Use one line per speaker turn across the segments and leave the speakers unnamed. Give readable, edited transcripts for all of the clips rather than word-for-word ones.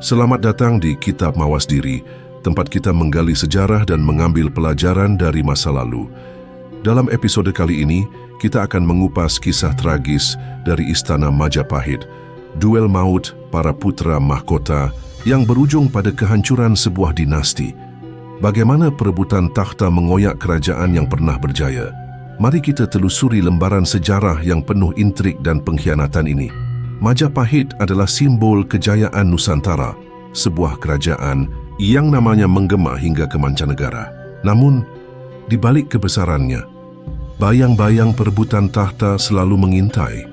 Selamat datang di Kitab Mawas Diri, tempat kita menggali sejarah dan mengambil pelajaran dari masa lalu. Dalam episode kali ini, kita akan mengupas kisah tragis dari Istana Majapahit, duel maut para putra mahkota yang berujung pada kehancuran sebuah dinasti. Bagaimana perebutan takhta mengoyak kerajaan yang pernah berjaya? Mari kita telusuri lembaran sejarah yang penuh intrik dan pengkhianatan ini. Majapahit adalah simbol kejayaan Nusantara, sebuah kerajaan yang namanya menggema hingga ke mancanegara. Namun, di balik kebesarannya, bayang-bayang perebutan takhta selalu mengintai.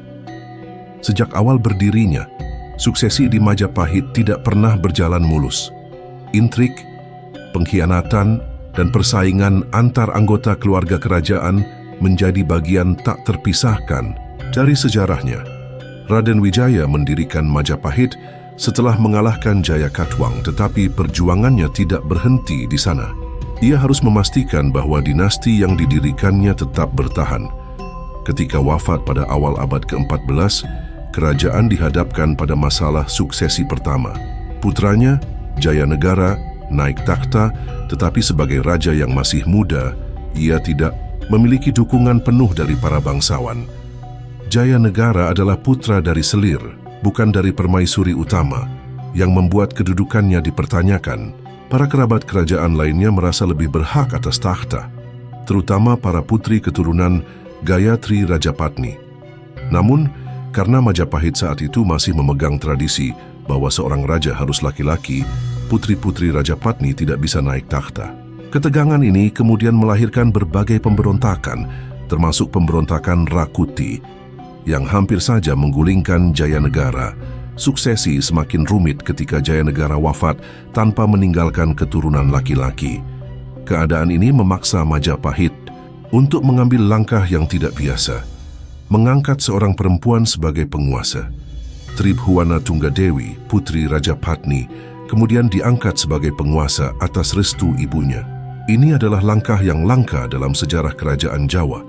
Sejak awal berdirinya, suksesi di Majapahit tidak pernah berjalan mulus. Intrik, pengkhianatan, dan persaingan antar anggota keluarga kerajaan menjadi bagian tak terpisahkan dari sejarahnya. Raden Wijaya mendirikan Majapahit setelah mengalahkan Jayakatwang, tetapi perjuangannya tidak berhenti di sana. Ia harus memastikan bahwa dinasti yang didirikannya tetap bertahan. Ketika wafat pada awal abad ke-14, kerajaan dihadapkan pada masalah suksesi pertama. Putranya, Jayanegara, naik takhta, tetapi sebagai raja yang masih muda, ia tidak memiliki dukungan penuh dari para bangsawan. Jayanegara adalah putra dari Selir, bukan dari permaisuri utama, yang membuat kedudukannya dipertanyakan. Para kerabat kerajaan lainnya merasa lebih berhak atas takhta, terutama para putri keturunan Gayatri Rajapatni. Namun, karena Majapahit saat itu masih memegang tradisi bahwa seorang raja harus laki-laki, putri-putri Rajapatni tidak bisa naik takhta. Ketegangan ini kemudian melahirkan berbagai pemberontakan, termasuk pemberontakan Rakuti, yang hampir saja menggulingkan Jayanegara. Suksesi semakin rumit ketika Jayanegara wafat tanpa meninggalkan keturunan laki-laki. Keadaan ini memaksa Majapahit untuk mengambil langkah yang tidak biasa, mengangkat seorang perempuan sebagai penguasa. Tribhuwana Tunggadewi, putri Rajapatni, kemudian diangkat sebagai penguasa atas restu ibunya. Ini adalah langkah yang langka dalam sejarah kerajaan Jawa,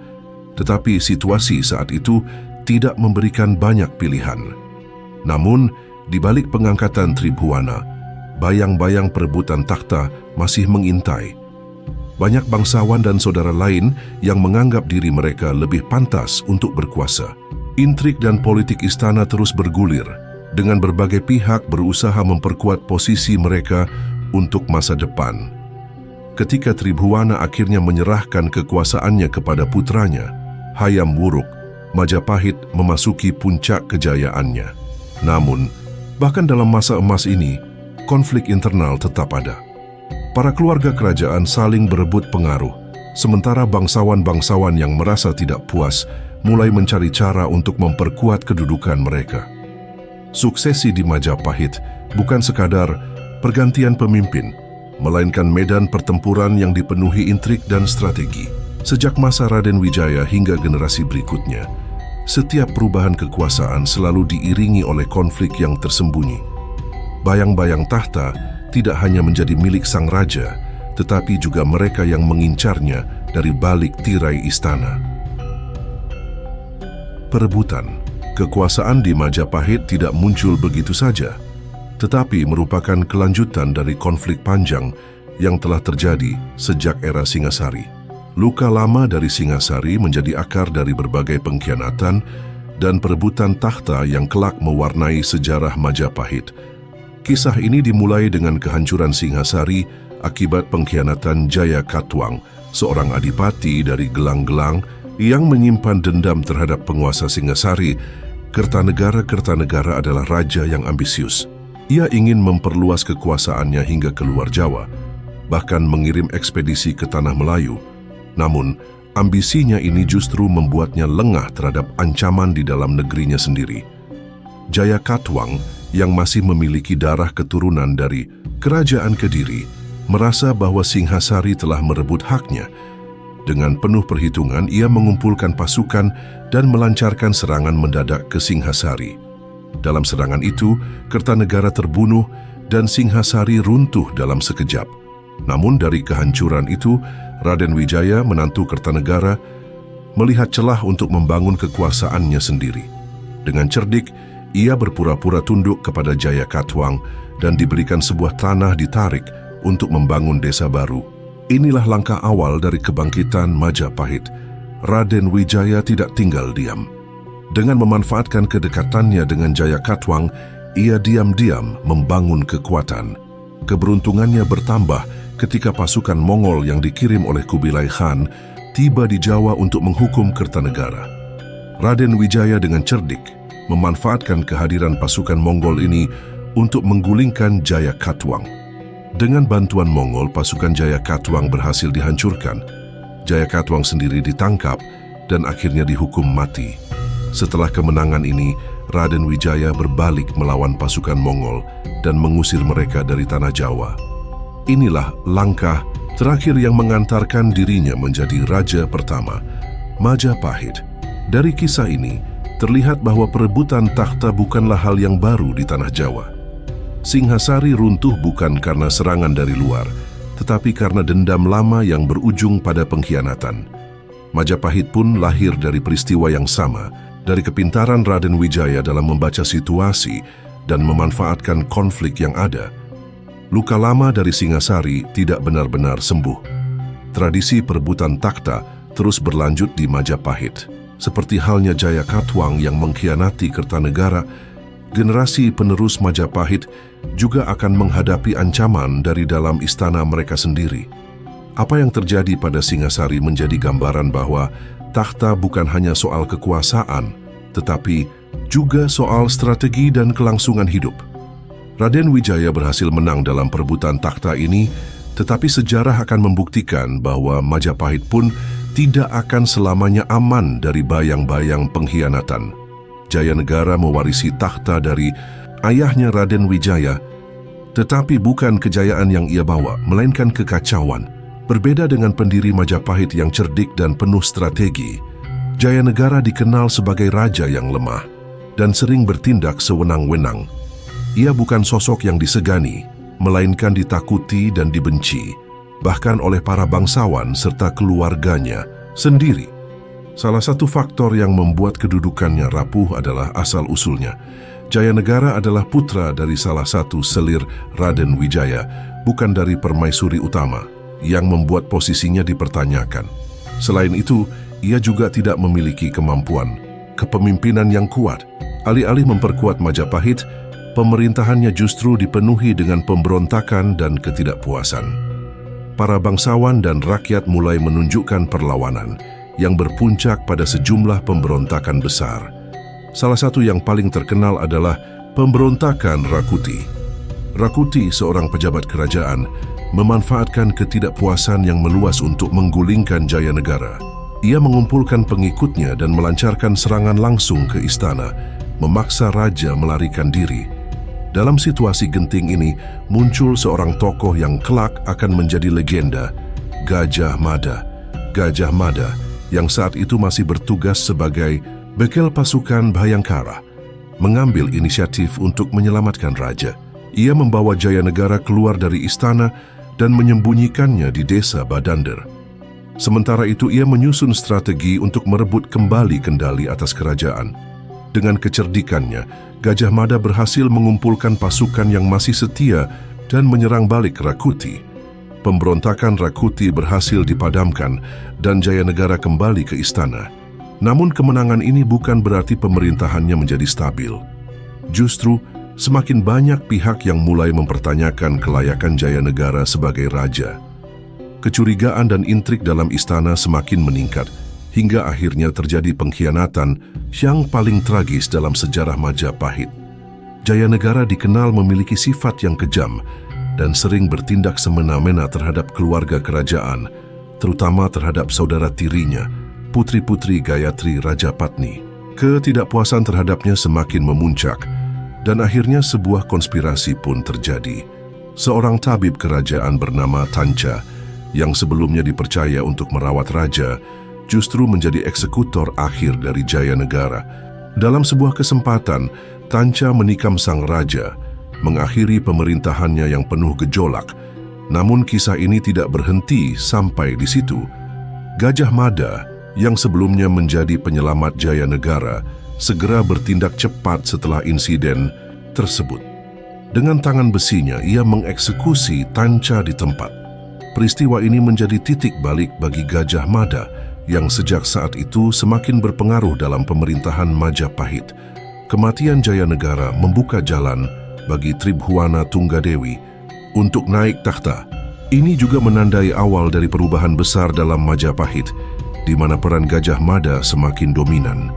tetapi situasi saat itu tidak memberikan banyak pilihan. Namun, di balik pengangkatan Tribhuwana, bayang-bayang perebutan takhta masih mengintai. Banyak bangsawan dan saudara lain yang menganggap diri mereka lebih pantas untuk berkuasa. Intrik dan politik istana terus bergulir, dengan berbagai pihak berusaha memperkuat posisi mereka untuk masa depan. Ketika Tribhuwana akhirnya menyerahkan kekuasaannya kepada putranya, Hayam Wuruk, Majapahit memasuki puncak kejayaannya. Namun, bahkan dalam masa emas ini, konflik internal tetap ada. Para keluarga kerajaan saling berebut pengaruh, sementara bangsawan-bangsawan yang merasa tidak puas mulai mencari cara untuk memperkuat kedudukan mereka. Suksesi di Majapahit bukan sekadar pergantian pemimpin, melainkan medan pertempuran yang dipenuhi intrik dan strategi. Sejak masa Raden Wijaya hingga generasi berikutnya, setiap perubahan kekuasaan selalu diiringi oleh konflik yang tersembunyi. Bayang-bayang takhta tidak hanya menjadi milik sang raja, tetapi juga mereka yang mengincarnya dari balik tirai istana. Perebutan kekuasaan di Majapahit tidak muncul begitu saja, tetapi merupakan kelanjutan dari konflik panjang yang telah terjadi sejak era Singasari. Luka lama dari Singasari menjadi akar dari berbagai pengkhianatan dan perebutan takhta yang kelak mewarnai sejarah Majapahit. Kisah ini dimulai dengan kehancuran Singasari akibat pengkhianatan Jayakatwang, seorang adipati dari gelang-gelang yang menyimpan dendam terhadap penguasa Singasari. Kertanegara adalah raja yang ambisius. Ia ingin memperluas kekuasaannya hingga keluar Jawa, bahkan mengirim ekspedisi ke Tanah Melayu. Namun, ambisinya ini justru membuatnya lengah terhadap ancaman di dalam negerinya sendiri. Jayakatwang, yang masih memiliki darah keturunan dari Kerajaan Kediri, merasa bahwa Singhasari telah merebut haknya. Dengan penuh perhitungan, ia mengumpulkan pasukan dan melancarkan serangan mendadak ke Singhasari. Dalam serangan itu, Kertanegara terbunuh dan Singhasari runtuh dalam sekejap. Namun dari kehancuran itu, Raden Wijaya, menantu Kertanegara, melihat celah untuk membangun kekuasaannya sendiri. Dengan cerdik, ia berpura-pura tunduk kepada Jayakatwang dan diberikan sebuah tanah di Tarik untuk membangun desa baru. Inilah langkah awal dari kebangkitan Majapahit. Raden Wijaya tidak tinggal diam. Dengan memanfaatkan kedekatannya dengan Jayakatwang, ia diam-diam membangun kekuatan. Keberuntungannya bertambah ketika pasukan Mongol yang dikirim oleh Kubilai Khan tiba di Jawa untuk menghukum Kertanegara. Raden Wijaya dengan cerdik memanfaatkan kehadiran pasukan Mongol ini untuk menggulingkan Jayakatwang. Dengan bantuan Mongol, pasukan Jayakatwang berhasil dihancurkan. Jayakatwang sendiri ditangkap dan akhirnya dihukum mati. Setelah kemenangan ini, Raden Wijaya berbalik melawan pasukan Mongol dan mengusir mereka dari tanah Jawa. Inilah langkah terakhir yang mengantarkan dirinya menjadi raja pertama, Majapahit. Dari kisah ini, terlihat bahwa perebutan takhta bukanlah hal yang baru di tanah Jawa. Singhasari runtuh bukan karena serangan dari luar, tetapi karena dendam lama yang berujung pada pengkhianatan. Majapahit pun lahir dari peristiwa yang sama, dari kepintaran Raden Wijaya dalam membaca situasi dan memanfaatkan konflik yang ada. Luka lama dari Singhasari tidak benar-benar sembuh. Tradisi perebutan takhta terus berlanjut di Majapahit. Seperti halnya Jayakatwang yang mengkhianati Kertanegara, generasi penerus Majapahit juga akan menghadapi ancaman dari dalam istana mereka sendiri. Apa yang terjadi pada Singhasari menjadi gambaran bahwa takhta bukan hanya soal kekuasaan, tetapi juga soal strategi dan kelangsungan hidup. Raden Wijaya berhasil menang dalam perebutan takhta ini, tetapi sejarah akan membuktikan bahwa Majapahit pun tidak akan selamanya aman dari bayang-bayang pengkhianatan. Jayanegara mewarisi takhta dari ayahnya Raden Wijaya, tetapi bukan kejayaan yang ia bawa, melainkan kekacauan. Berbeda dengan pendiri Majapahit yang cerdik dan penuh strategi, Jayanegara dikenal sebagai raja yang lemah dan sering bertindak sewenang-wenang. Ia bukan sosok yang disegani, melainkan ditakuti dan dibenci, bahkan oleh para bangsawan serta keluarganya sendiri. Salah satu faktor yang membuat kedudukannya rapuh adalah asal-usulnya. Jayanegara adalah putra dari salah satu selir Raden Wijaya, bukan dari permaisuri utama, yang membuat posisinya dipertanyakan. Selain itu, ia juga tidak memiliki kemampuan kepemimpinan yang kuat. Alih-alih memperkuat Majapahit, pemerintahannya justru dipenuhi dengan pemberontakan dan ketidakpuasan. Para bangsawan dan rakyat mulai menunjukkan perlawanan yang berpuncak pada sejumlah pemberontakan besar. Salah satu yang paling terkenal adalah pemberontakan Rakuti. Rakuti, seorang pejabat kerajaan, memanfaatkan ketidakpuasan yang meluas untuk menggulingkan Jayanegara. Ia mengumpulkan pengikutnya dan melancarkan serangan langsung ke istana, memaksa raja melarikan diri. Dalam situasi genting ini, muncul seorang tokoh yang kelak akan menjadi legenda, Gajah Mada. Gajah Mada yang saat itu masih bertugas sebagai bekal pasukan Bhayangkara, mengambil inisiatif untuk menyelamatkan raja. Ia membawa Jayanegara keluar dari istana dan menyembunyikannya di desa Badander. Sementara itu ia menyusun strategi untuk merebut kembali kendali atas kerajaan. Dengan kecerdikannya, Gajah Mada berhasil mengumpulkan pasukan yang masih setia dan menyerang balik Rakuti. Pemberontakan Rakuti berhasil dipadamkan dan Jayanegara kembali ke istana. Namun kemenangan ini bukan berarti pemerintahannya menjadi stabil. Justru, semakin banyak pihak yang mulai mempertanyakan kelayakan Jayanegara sebagai raja. Kecurigaan dan intrik dalam istana semakin meningkat, hingga akhirnya terjadi pengkhianatan yang paling tragis dalam sejarah Majapahit. Jayanegara dikenal memiliki sifat yang kejam dan sering bertindak semena-mena terhadap keluarga kerajaan, terutama terhadap saudara tirinya, Putri-putri Gayatri Rajapatni. Ketidakpuasan terhadapnya semakin memuncak, dan akhirnya sebuah konspirasi pun terjadi. Seorang tabib kerajaan bernama Tanca, yang sebelumnya dipercaya untuk merawat raja, justru menjadi eksekutor akhir dari Jayanegara. Dalam sebuah kesempatan, Tanca menikam sang raja, mengakhiri pemerintahannya yang penuh gejolak. Namun kisah ini tidak berhenti sampai di situ. Gajah Mada, yang sebelumnya menjadi penyelamat Jayanegara, segera bertindak cepat setelah insiden tersebut. Dengan tangan besinya, ia mengeksekusi Tanca di tempat. Peristiwa ini menjadi titik balik bagi Gajah Mada yang sejak saat itu semakin berpengaruh dalam pemerintahan Majapahit. Kematian Jayanegara membuka jalan bagi Tribhuwana Tunggadewi untuk naik takhta. Ini juga menandai awal dari perubahan besar dalam Majapahit, di mana peran Gajah Mada semakin dominan.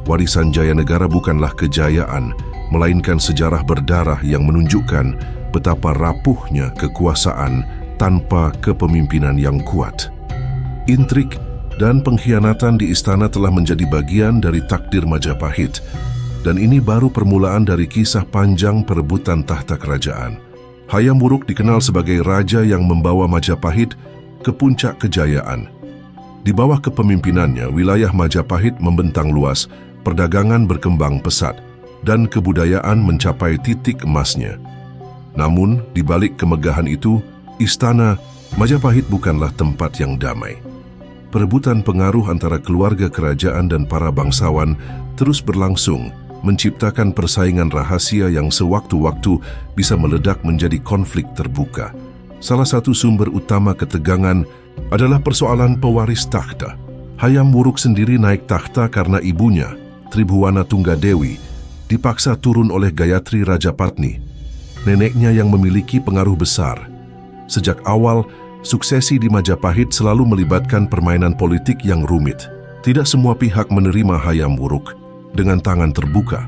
Warisan Jayanegara bukanlah kejayaan, melainkan sejarah berdarah yang menunjukkan betapa rapuhnya kekuasaan tanpa kepemimpinan yang kuat. Intrik dan pengkhianatan di istana telah menjadi bagian dari takdir Majapahit, dan ini baru permulaan dari kisah panjang perebutan tahta kerajaan. Hayam Wuruk dikenal sebagai raja yang membawa Majapahit ke puncak kejayaan. Di bawah kepemimpinannya, wilayah Majapahit membentang luas, perdagangan berkembang pesat, dan kebudayaan mencapai titik emasnya. Namun, di balik kemegahan itu, istana Majapahit bukanlah tempat yang damai. Perebutan pengaruh antara keluarga kerajaan dan para bangsawan terus berlangsung, menciptakan persaingan rahasia yang sewaktu-waktu bisa meledak menjadi konflik terbuka. Salah satu sumber utama ketegangan adalah persoalan pewaris takhta. Hayam Wuruk sendiri naik takhta karena ibunya, Tribhuwana Tunggadewi, dipaksa turun oleh Gayatri Rajapatni, neneknya yang memiliki pengaruh besar. Sejak awal, suksesi di Majapahit selalu melibatkan permainan politik yang rumit. Tidak semua pihak menerima Hayam Wuruk dengan tangan terbuka,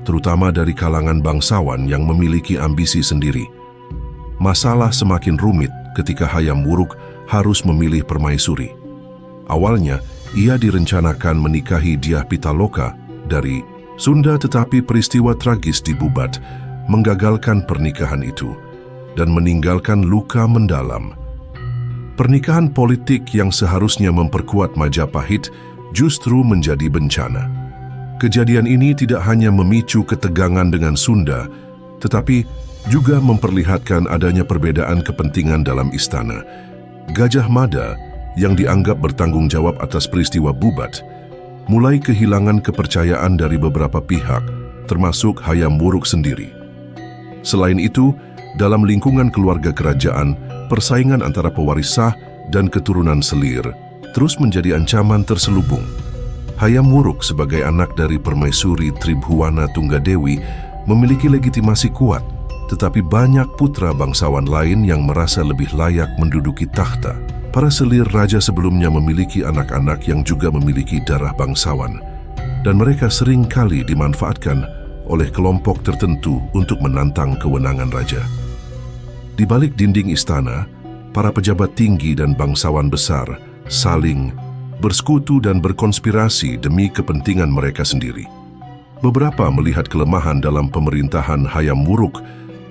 terutama dari kalangan bangsawan yang memiliki ambisi sendiri. Masalah semakin rumit ketika Hayam Wuruk harus memilih permaisuri. Awalnya, ia direncanakan menikahi Dyah Pitaloka dari Sunda, tetapi peristiwa tragis di Bubat menggagalkan pernikahan itu dan meninggalkan luka mendalam. Pernikahan politik yang seharusnya memperkuat Majapahit justru menjadi bencana. Kejadian ini tidak hanya memicu ketegangan dengan Sunda, tetapi juga memperlihatkan adanya perbedaan kepentingan dalam istana. Gajah Mada, yang dianggap bertanggung jawab atas peristiwa Bubat, mulai kehilangan kepercayaan dari beberapa pihak, termasuk Hayam Wuruk sendiri. Selain itu, dalam lingkungan keluarga kerajaan, persaingan antara pewaris sah dan keturunan selir terus menjadi ancaman terselubung. Hayam Wuruk sebagai anak dari permaisuri Tribhuwana Tunggadewi memiliki legitimasi kuat, tetapi banyak putra bangsawan lain yang merasa lebih layak menduduki takhta. Para selir raja sebelumnya memiliki anak-anak yang juga memiliki darah bangsawan, dan mereka sering kali dimanfaatkan oleh kelompok tertentu untuk menantang kewenangan raja. Di balik dinding istana, para pejabat tinggi dan bangsawan besar saling bersekutu dan berkonspirasi demi kepentingan mereka sendiri. Beberapa melihat kelemahan dalam pemerintahan Hayam Wuruk,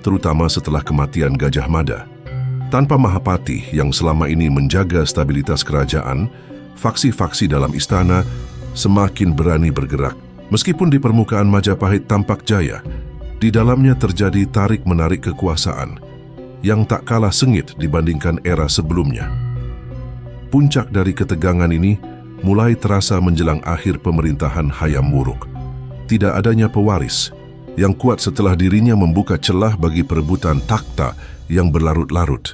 terutama setelah kematian Gajah Mada. Tanpa Mahapati yang selama ini menjaga stabilitas kerajaan, faksi-faksi dalam istana semakin berani bergerak. Meskipun di permukaan Majapahit tampak jaya, di dalamnya terjadi tarik-menarik kekuasaan yang tak kalah sengit dibandingkan era sebelumnya. Puncak dari ketegangan ini mulai terasa menjelang akhir pemerintahan Hayam Wuruk. Tidak adanya pewaris yang kuat setelah dirinya membuka celah bagi perebutan takhta yang berlarut-larut.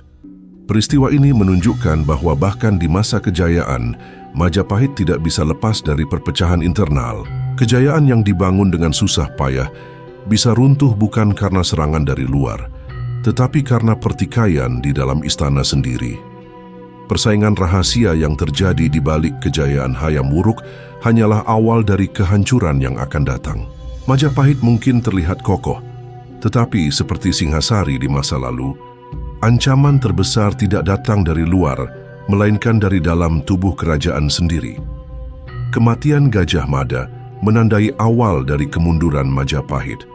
Peristiwa ini menunjukkan bahwa bahkan di masa kejayaan, Majapahit tidak bisa lepas dari perpecahan internal. Kejayaan yang dibangun dengan susah payah bisa runtuh bukan karena serangan dari luar, tetapi karena pertikaian di dalam istana sendiri. Persaingan rahasia yang terjadi di balik kejayaan Hayam Wuruk hanyalah awal dari kehancuran yang akan datang. Majapahit mungkin terlihat kokoh, tetapi seperti Singhasari di masa lalu, ancaman terbesar tidak datang dari luar, melainkan dari dalam tubuh kerajaan sendiri. Kematian Gajah Mada menandai awal dari kemunduran Majapahit.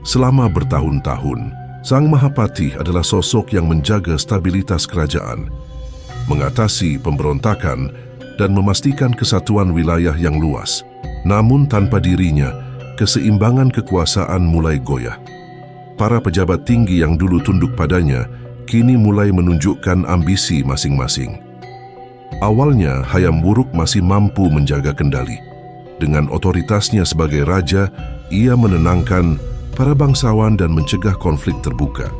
Selama bertahun-tahun, Sang Mahapati adalah sosok yang menjaga stabilitas kerajaan, mengatasi pemberontakan, dan memastikan kesatuan wilayah yang luas. Namun tanpa dirinya, keseimbangan kekuasaan mulai goyah. Para pejabat tinggi yang dulu tunduk padanya kini mulai menunjukkan ambisi masing-masing. Awalnya, Hayam Wuruk masih mampu menjaga kendali. Dengan otoritasnya sebagai raja, ia menenangkan para bangsawan dan mencegah konflik terbuka.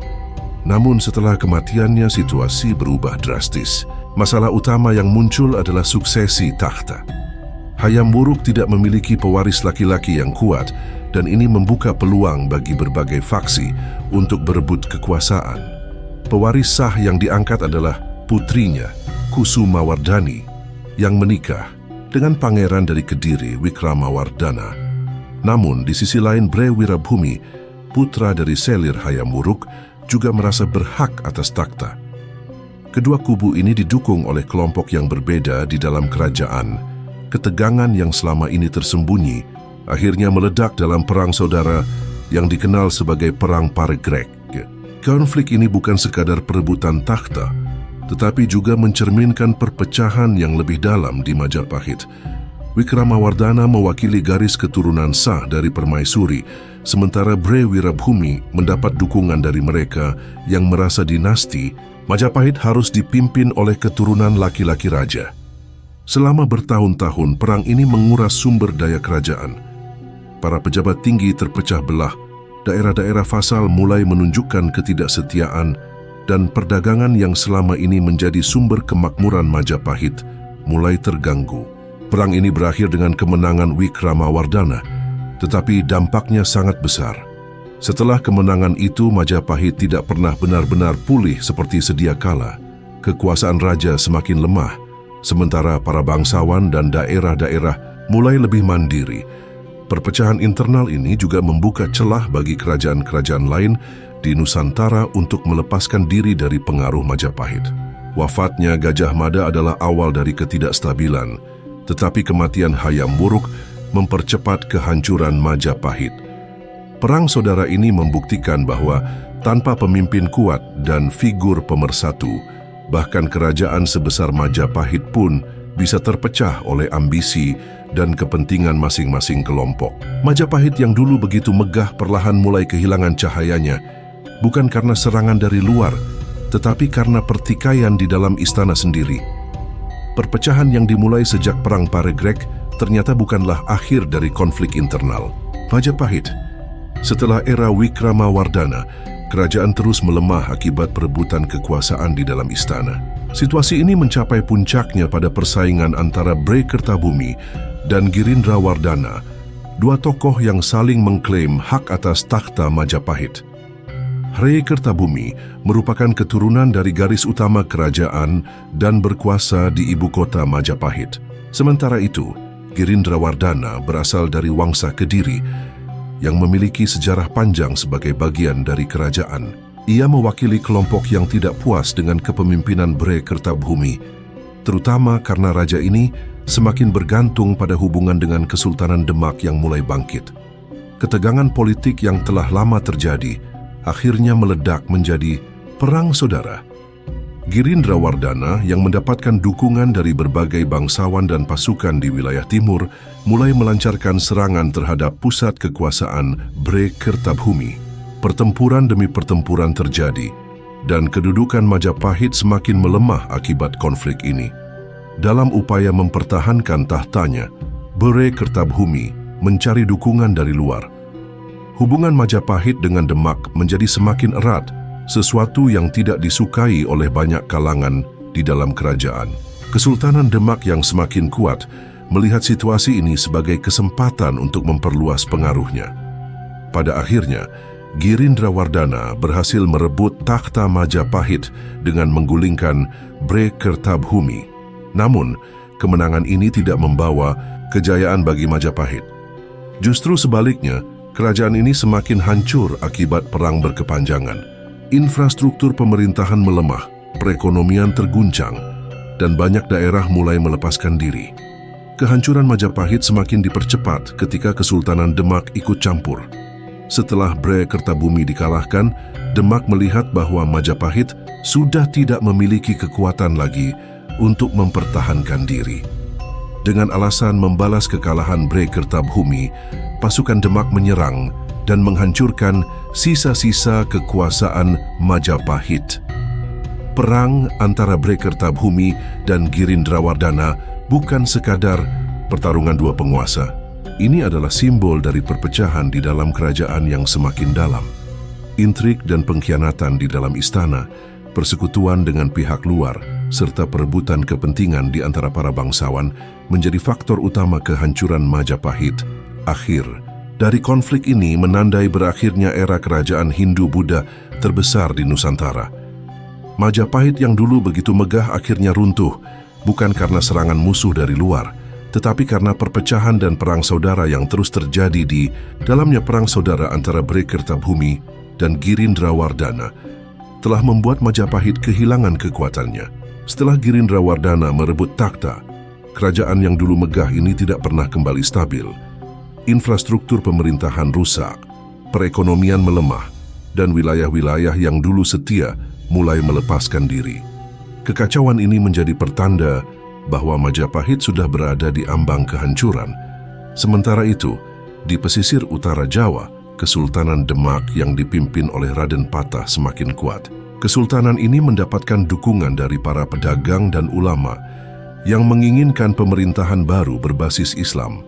Namun setelah kematiannya situasi berubah drastis. Masalah utama yang muncul adalah suksesi takhta. Hayam Wuruk tidak memiliki pewaris laki-laki yang kuat dan ini membuka peluang bagi berbagai faksi untuk berebut kekuasaan. Pewaris sah yang diangkat adalah putrinya, Kusumawardhani, yang menikah dengan pangeran dari Kediri, Wikramawardhana. Namun, di sisi lain Bre Wirabhumi, putra dari Selir Hayam Wuruk, juga merasa berhak atas takhta. Kedua kubu ini didukung oleh kelompok yang berbeda di dalam kerajaan. Ketegangan yang selama ini tersembunyi akhirnya meledak dalam perang saudara yang dikenal sebagai Perang Paregreg. Konflik ini bukan sekadar perebutan takhta, tetapi juga mencerminkan perpecahan yang lebih dalam di Majapahit. Wikramawardhana mewakili garis keturunan sah dari permaisuri, sementara Bre Wirabhumi mendapat dukungan dari mereka yang merasa dinasti Majapahit harus dipimpin oleh keturunan laki-laki raja. Selama bertahun-tahun, perang ini menguras sumber daya kerajaan. Para pejabat tinggi terpecah belah, daerah-daerah vasal mulai menunjukkan ketidaksetiaan, dan perdagangan yang selama ini menjadi sumber kemakmuran Majapahit mulai terganggu. Perang ini berakhir dengan kemenangan Wikramawardhana, tetapi dampaknya sangat besar. Setelah kemenangan itu, Majapahit tidak pernah benar-benar pulih seperti sedia kala. Kekuasaan raja semakin lemah, sementara para bangsawan dan daerah-daerah mulai lebih mandiri. Perpecahan internal ini juga membuka celah bagi kerajaan-kerajaan lain di Nusantara untuk melepaskan diri dari pengaruh Majapahit. Wafatnya Gajah Mada adalah awal dari ketidakstabilan, tetapi kematian Hayam Wuruk mempercepat kehancuran Majapahit. Perang saudara ini membuktikan bahwa tanpa pemimpin kuat dan figur pemersatu, bahkan kerajaan sebesar Majapahit pun bisa terpecah oleh ambisi dan kepentingan masing-masing kelompok. Majapahit yang dulu begitu megah perlahan mulai kehilangan cahayanya, bukan karena serangan dari luar, tetapi karena pertikaian di dalam istana sendiri. Perpecahan yang dimulai sejak Perang Paregreg ternyata bukanlah akhir dari konflik internal. Majapahit, setelah era Wikramawardhana, kerajaan terus melemah akibat perebutan kekuasaan di dalam istana. Situasi ini mencapai puncaknya pada persaingan antara Bre Kertabumi dan Girindrawardhana, dua tokoh yang saling mengklaim hak atas takhta Majapahit. Bre Kertabumi merupakan keturunan dari garis utama kerajaan dan berkuasa di ibu kota Majapahit. Sementara itu, Girindrawardhana berasal dari Wangsa Kediri yang memiliki sejarah panjang sebagai bagian dari kerajaan. Ia mewakili kelompok yang tidak puas dengan kepemimpinan Bre Kertabumi, terutama karena raja ini semakin bergantung pada hubungan dengan Kesultanan Demak yang mulai bangkit. Ketegangan politik yang telah lama terjadi akhirnya meledak menjadi perang saudara. Girindrawardhana yang mendapatkan dukungan dari berbagai bangsawan dan pasukan di wilayah timur mulai melancarkan serangan terhadap pusat kekuasaan Bre Kertabumi. Pertempuran demi pertempuran terjadi dan kedudukan Majapahit semakin melemah akibat konflik ini. Dalam upaya mempertahankan tahtanya, Bre Kertabumi mencari dukungan dari luar. Hubungan Majapahit dengan Demak menjadi semakin erat, sesuatu yang tidak disukai oleh banyak kalangan di dalam kerajaan. Kesultanan Demak yang semakin kuat melihat situasi ini sebagai kesempatan untuk memperluas pengaruhnya. Pada akhirnya, Girindrawardhana berhasil merebut takhta Majapahit dengan menggulingkan Bre Kertabumi. Namun, kemenangan ini tidak membawa kejayaan bagi Majapahit. Justru sebaliknya, kerajaan ini semakin hancur akibat perang berkepanjangan. Infrastruktur pemerintahan melemah, perekonomian terguncang, dan banyak daerah mulai melepaskan diri. Kehancuran Majapahit semakin dipercepat ketika Kesultanan Demak ikut campur. Setelah Bre Kertabumi dikalahkan, Demak melihat bahwa Majapahit sudah tidak memiliki kekuatan lagi untuk mempertahankan diri. Dengan alasan membalas kekalahan Bre Kertabumi, pasukan Demak menyerang dan menghancurkan sisa-sisa kekuasaan Majapahit. Perang antara Bre Kertabumi dan Girindrawardhana bukan sekadar pertarungan dua penguasa. Ini adalah simbol dari perpecahan di dalam kerajaan yang semakin dalam. Intrik dan pengkhianatan di dalam istana, persekutuan dengan pihak luar, serta perebutan kepentingan di antara para bangsawan menjadi faktor utama kehancuran Majapahit. Akhir dari konflik ini menandai berakhirnya era kerajaan Hindu-Buddha terbesar di Nusantara. Majapahit yang dulu begitu megah akhirnya runtuh, bukan karena serangan musuh dari luar, tetapi karena perpecahan dan perang saudara yang terus terjadi di dalamnya. Perang saudara antara Bre Kertabhumi dan Girindrawardhana telah membuat Majapahit kehilangan kekuatannya. Setelah Girindrawardhana merebut takhta, kerajaan yang dulu megah ini tidak pernah kembali stabil. Infrastruktur pemerintahan rusak, perekonomian melemah, dan wilayah-wilayah yang dulu setia mulai melepaskan diri. Kekacauan ini menjadi pertanda bahwa Majapahit sudah berada di ambang kehancuran. Sementara itu, di pesisir utara Jawa, Kesultanan Demak yang dipimpin oleh Raden Patah semakin kuat. Kesultanan ini mendapatkan dukungan dari para pedagang dan ulama yang menginginkan pemerintahan baru berbasis Islam.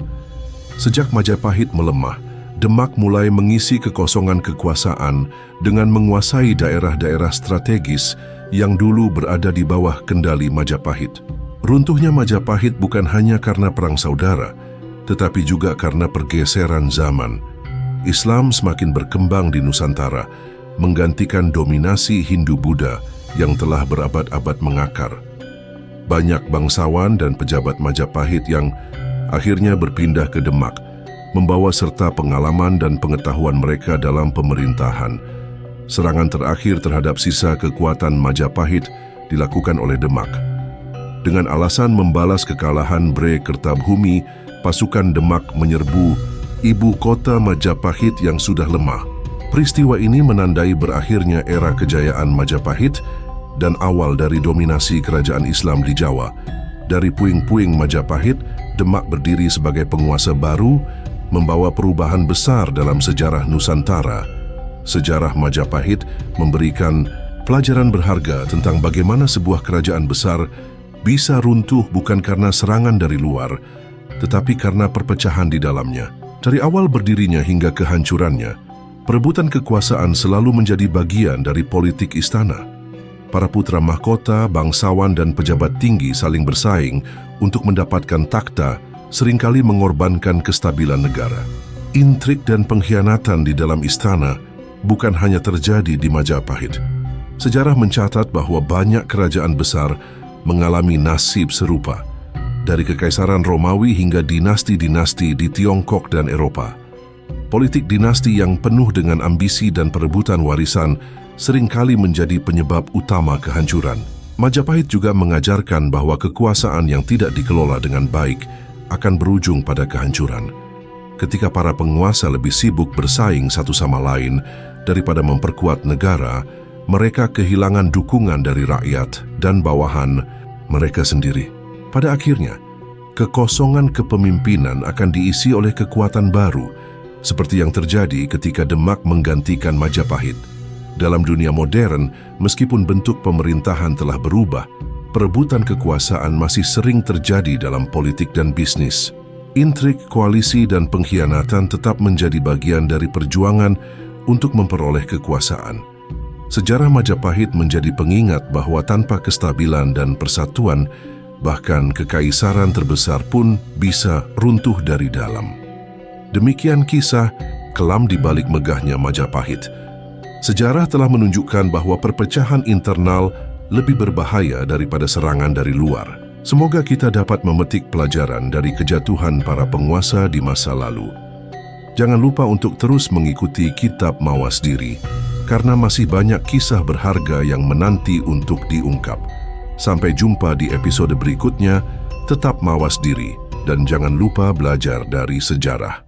Sejak Majapahit melemah, Demak mulai mengisi kekosongan kekuasaan dengan menguasai daerah-daerah strategis yang dulu berada di bawah kendali Majapahit. Runtuhnya Majapahit bukan hanya karena perang saudara, tetapi juga karena pergeseran zaman. Islam semakin berkembang di Nusantara, menggantikan dominasi Hindu-Buddha yang telah berabad-abad mengakar. Banyak bangsawan dan pejabat Majapahit yang akhirnya berpindah ke Demak, membawa serta pengalaman dan pengetahuan mereka dalam pemerintahan. Serangan terakhir terhadap sisa kekuatan Majapahit dilakukan oleh Demak. Dengan alasan membalas kekalahan Bre Kertabhumi, pasukan Demak menyerbu ibu kota Majapahit yang sudah lemah. Peristiwa ini menandai berakhirnya era kejayaan Majapahit dan awal dari dominasi kerajaan Islam di Jawa. Dari puing-puing Majapahit, Demak berdiri sebagai penguasa baru, membawa perubahan besar dalam sejarah Nusantara. Sejarah Majapahit memberikan pelajaran berharga tentang bagaimana sebuah kerajaan besar bisa runtuh bukan karena serangan dari luar, tetapi karena perpecahan di dalamnya. Dari awal berdirinya hingga kehancurannya, perebutan kekuasaan selalu menjadi bagian dari politik istana. Para putra mahkota, bangsawan, dan pejabat tinggi saling bersaing untuk mendapatkan takhta, seringkali mengorbankan kestabilan negara. Intrik dan pengkhianatan di dalam istana bukan hanya terjadi di Majapahit. Sejarah mencatat bahwa banyak kerajaan besar mengalami nasib serupa, dari kekaisaran Romawi hingga dinasti-dinasti di Tiongkok dan Eropa. Politik dinasti yang penuh dengan ambisi dan perebutan warisan seringkali menjadi penyebab utama kehancuran. Majapahit juga mengajarkan bahwa kekuasaan yang tidak dikelola dengan baik akan berujung pada kehancuran. Ketika para penguasa lebih sibuk bersaing satu sama lain daripada memperkuat negara, mereka kehilangan dukungan dari rakyat dan bawahan mereka sendiri. Pada akhirnya, kekosongan kepemimpinan akan diisi oleh kekuatan baru, seperti yang terjadi ketika Demak menggantikan Majapahit. Dalam dunia modern, meskipun bentuk pemerintahan telah berubah, perebutan kekuasaan masih sering terjadi dalam politik dan bisnis. Intrik, koalisi, dan pengkhianatan tetap menjadi bagian dari perjuangan untuk memperoleh kekuasaan. Sejarah Majapahit menjadi pengingat bahwa tanpa kestabilan dan persatuan, bahkan kekaisaran terbesar pun bisa runtuh dari dalam. Demikian kisah kelam di balik megahnya Majapahit. Sejarah telah menunjukkan bahwa perpecahan internal lebih berbahaya daripada serangan dari luar. Semoga kita dapat memetik pelajaran dari kejatuhan para penguasa di masa lalu. Jangan lupa untuk terus mengikuti Kitab Mawas Diri, karena masih banyak kisah berharga yang menanti untuk diungkap. Sampai jumpa di episode berikutnya, tetap mawas diri dan jangan lupa belajar dari sejarah.